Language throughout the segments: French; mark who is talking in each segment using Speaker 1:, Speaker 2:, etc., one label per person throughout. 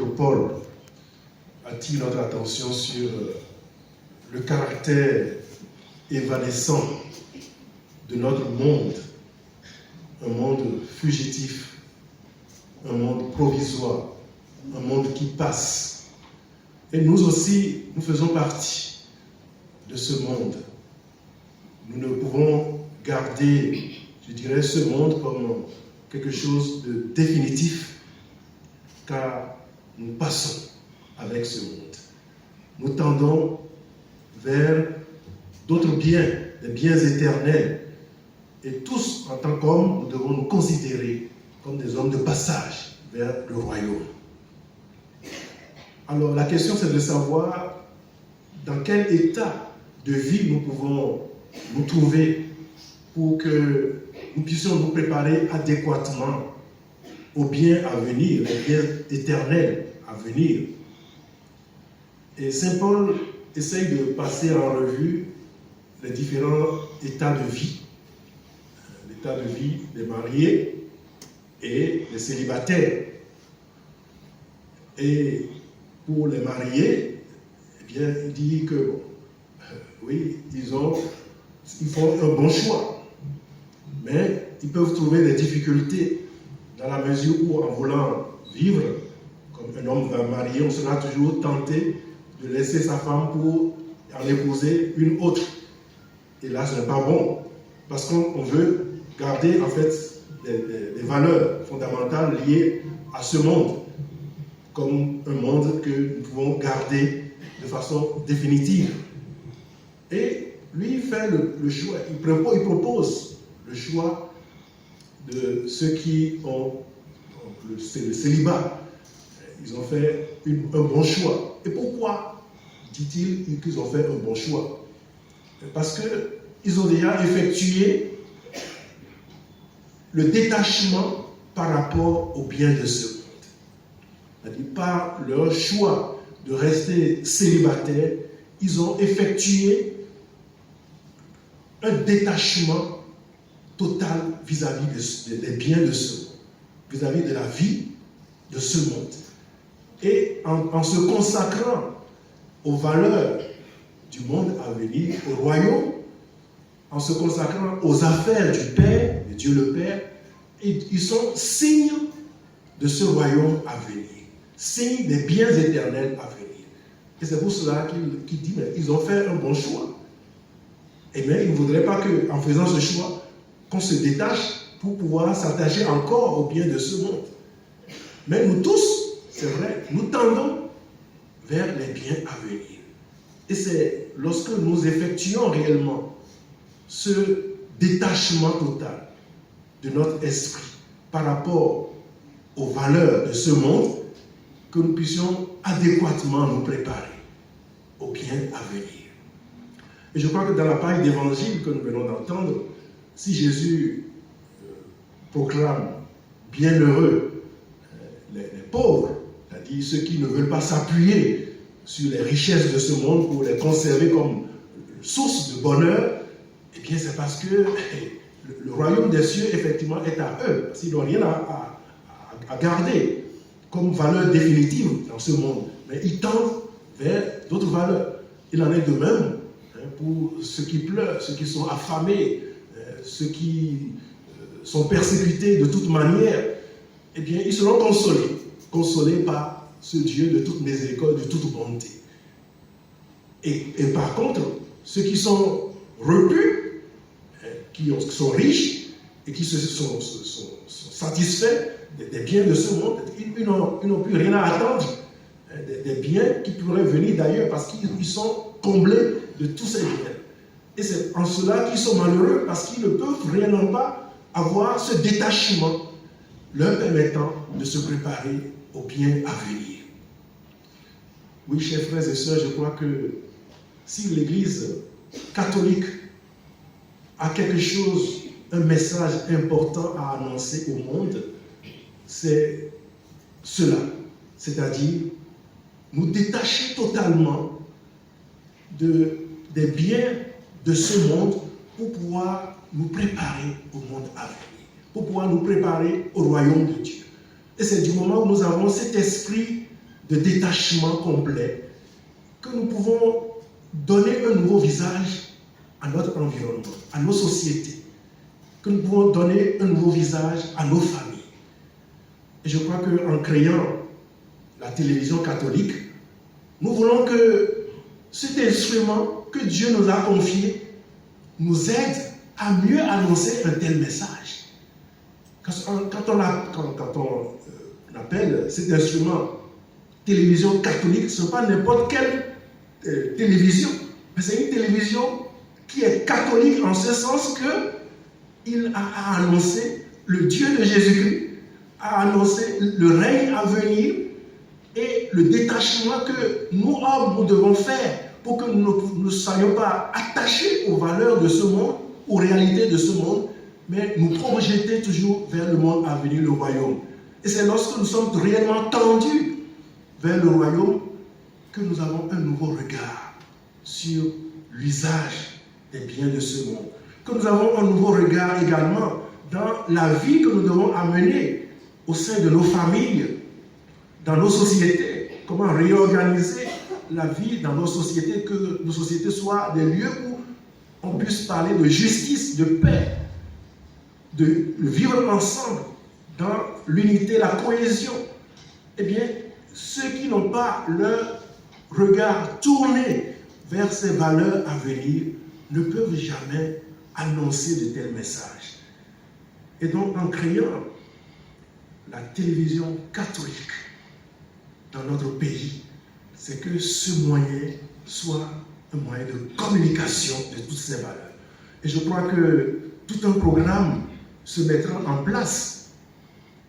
Speaker 1: l'apôtre Paul attire notre attention sur le caractère évanescent de notre monde, un monde fugitif, un monde provisoire, un monde qui passe. Et nous aussi, nous faisons partie de ce monde. Nous ne pouvons garder, je dirais, ce monde comme quelque chose de définitif, car nous passons avec ce monde. Nous tendons vers d'autres biens, des biens éternels. Et tous, en tant qu'hommes, nous devons nous considérer comme des hommes de passage vers le royaume. Alors, la question, c'est de savoir dans quel état de vie nous pouvons nous trouver pour que nous puissions nous préparer adéquatement aux biens à venir, aux biens éternels à venir. Et Saint Paul essaye de passer en revue les différents états de vie. L'état de vie des mariés et des célibataires. Et pour les mariés, eh bien, il dit que oui, ils font un bon choix, mais ils peuvent trouver des difficultés dans la mesure où, en voulant vivre comme un homme va marier, on sera toujours tenté de laisser sa femme pour en épouser une autre. Et là, ce n'est pas bon, parce qu'on veut garder en fait des valeurs fondamentales liées à ce monde, comme un monde que nous pouvons garder de façon définitive. Et lui, il fait le choix, il propose le choix de ceux qui ont le célibat. Ils ont fait un bon choix. Et pourquoi dit-il qu'ils ont fait un bon choix? Parce qu'ils ont déjà effectué le détachement par rapport au bien de ce monde. C'est-à-dire, par leur choix de rester célibataires, ils ont effectué un détachement total vis-à-vis des biens de ce monde, vis-à-vis de la vie de ce monde. Et en se consacrant aux valeurs du monde à venir, au royaume, en se consacrant aux affaires du Père, de Dieu le Père, ils sont signes de ce royaume à venir, signes des biens éternels à venir. Et c'est pour cela qu'il dit, mais ils ont fait un bon choix. Et bien, il ne voudrait pas qu'en faisant ce choix, qu'on se détache pour pouvoir s'attacher encore aux biens de ce monde. Mais nous tous, c'est vrai, nous tendons vers les biens à venir. Et c'est lorsque nous effectuons réellement ce détachement total de notre esprit par rapport aux valeurs de ce monde que nous puissions adéquatement nous préparer aux biens à venir. Et je crois que dans la paille d'évangile que nous venons d'entendre, si Jésus proclame bienheureux les pauvres, c'est-à-dire ceux qui ne veulent pas s'appuyer sur les richesses de ce monde pour les conserver comme source de bonheur, eh bien c'est parce que le royaume des cieux, effectivement, est à eux. S'ils n'ont rien à garder comme valeur définitive dans ce monde, mais ils tendent vers d'autres valeurs. Il en est de même pour ceux qui pleurent, ceux qui sont affamés, ceux qui sont persécutés de toute manière. Eh bien, ils seront consolés par ce Dieu de toute miséricorde, de toute bonté. Et par contre, ceux qui sont repus, qui sont riches et qui sont satisfaits des biens de ce monde, ils n'ont plus rien à attendre des biens qui pourraient venir d'ailleurs parce qu'ils sont comblés de tous ces biens. Et c'est en cela qu'ils sont malheureux parce qu'ils ne peuvent réellement pas avoir ce détachement leur permettant de se préparer aux biens à venir. Oui, chers frères et sœurs, je crois que si l'Église catholique a quelque chose, un message important à annoncer au monde, c'est cela, c'est-à-dire nous détacher totalement des biens de ce monde pour pouvoir nous préparer au monde à venir, pour pouvoir nous préparer au royaume de Dieu. Et c'est du moment où nous avons cet esprit de détachement complet, que nous pouvons donner un nouveau visage à notre environnement, à nos sociétés, que nous pouvons donner un nouveau visage à nos familles. Et je crois qu'en créant la télévision catholique, nous voulons que cet instrument que Dieu nous a confié nous aide à mieux annoncer un tel message. Quand on appelle cet instrument télévision catholique, ce n'est pas n'importe quelle télévision, mais c'est une télévision qui est catholique en ce sens qu'il a annoncé le Dieu de Jésus-Christ, a annoncé le règne à venir et le détachement que nous, hommes, nous devons faire pour que nous ne soyons pas attachés aux valeurs de ce monde, aux réalités de ce monde, mais nous projeter toujours vers le monde à venir, le royaume. Et c'est lorsque nous sommes réellement tendus vers le royaume que nous avons un nouveau regard sur l'usage des biens de ce monde. Que nous avons un nouveau regard également dans la vie que nous devons amener au sein de nos familles, dans nos sociétés. Comment réorganiser la vie dans nos sociétés, que nos sociétés soient des lieux où on puisse parler de justice, de paix, de vivre ensemble dans l'unité, la cohésion. Eh bien, ceux qui n'ont pas leur regard tourné vers ces valeurs à venir ne peuvent jamais annoncer de tels messages. Et donc, en créant la télévision catholique dans notre pays, c'est que ce moyen soit un moyen de communication de toutes ces valeurs. Et je crois que tout un programme se mettra en place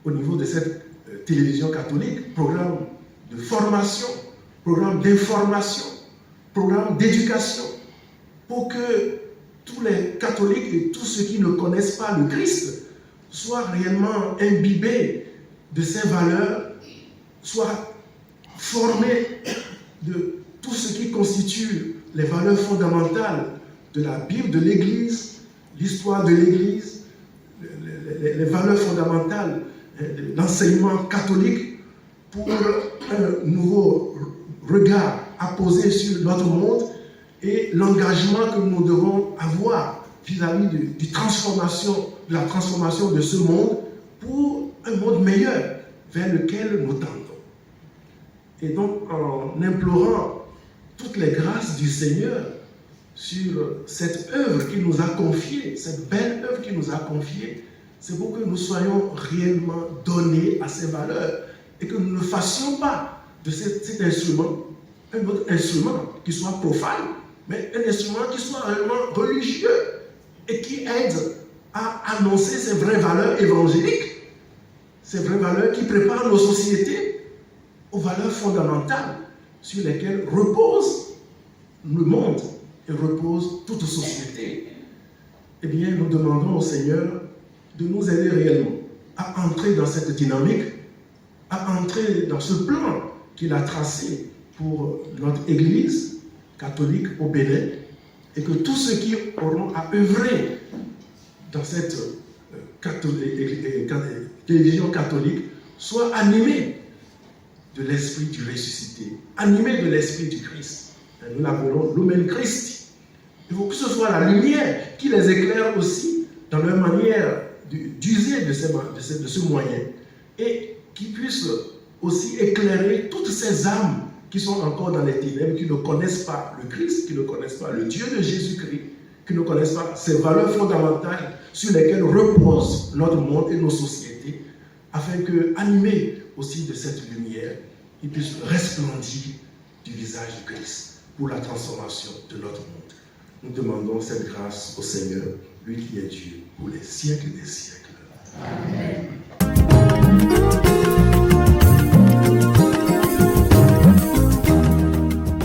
Speaker 1: au niveau de cette télévision catholique, programme de formation, programme d'information, programme d'éducation, pour que tous les catholiques et tous ceux qui ne connaissent pas le Christ soient réellement imbibés de ces valeurs, soient formés de tout ce qui constitue les valeurs fondamentales de la Bible, de l'Église, l'histoire de l'Église, les valeurs fondamentales de l'enseignement catholique, pour un nouveau regard à poser sur notre monde et l'engagement que nous devons avoir vis-à-vis de la transformation de ce monde pour un monde meilleur vers lequel nous tendons. Et donc, en implorant toutes les grâces du Seigneur sur cette œuvre qu'il nous a confiée, cette belle œuvre qu'il nous a confiée, c'est pour que nous soyons réellement donnés à ces valeurs et que nous ne fassions pas de cet instrument un autre instrument qui soit profane, mais un instrument qui soit réellement religieux et qui aide à annoncer ces vraies valeurs évangéliques, ces vraies valeurs qui préparent nos sociétés aux valeurs fondamentales sur lesquelles repose le monde et repose toute société. Eh bien, nous demandons au Seigneur de nous aider réellement à entrer dans cette dynamique, à entrer dans ce plan qu'il a tracé pour notre Église catholique au Bénin, et que tous ceux qui auront à œuvrer dans cette télévision catholique soient animés de l'esprit du ressuscité, animés de l'esprit du Christ. Nous l'appelons Lumen Christi. Il faut que ce soit la lumière qui les éclaire aussi dans leur manière d'user de ce moyen, et qui puisse aussi éclairer toutes ces âmes qui sont encore dans les ténèbres, qui ne connaissent pas le Christ, qui ne connaissent pas le Dieu de Jésus-Christ, qui ne connaissent pas ces valeurs fondamentales sur lesquelles repose notre monde et nos sociétés, afin que, animés aussi de cette lumière, ils puissent resplendir du visage du Christ pour la transformation de notre monde. Nous demandons cette grâce au Seigneur, lui qui est Dieu, pour les siècles des siècles. Amen.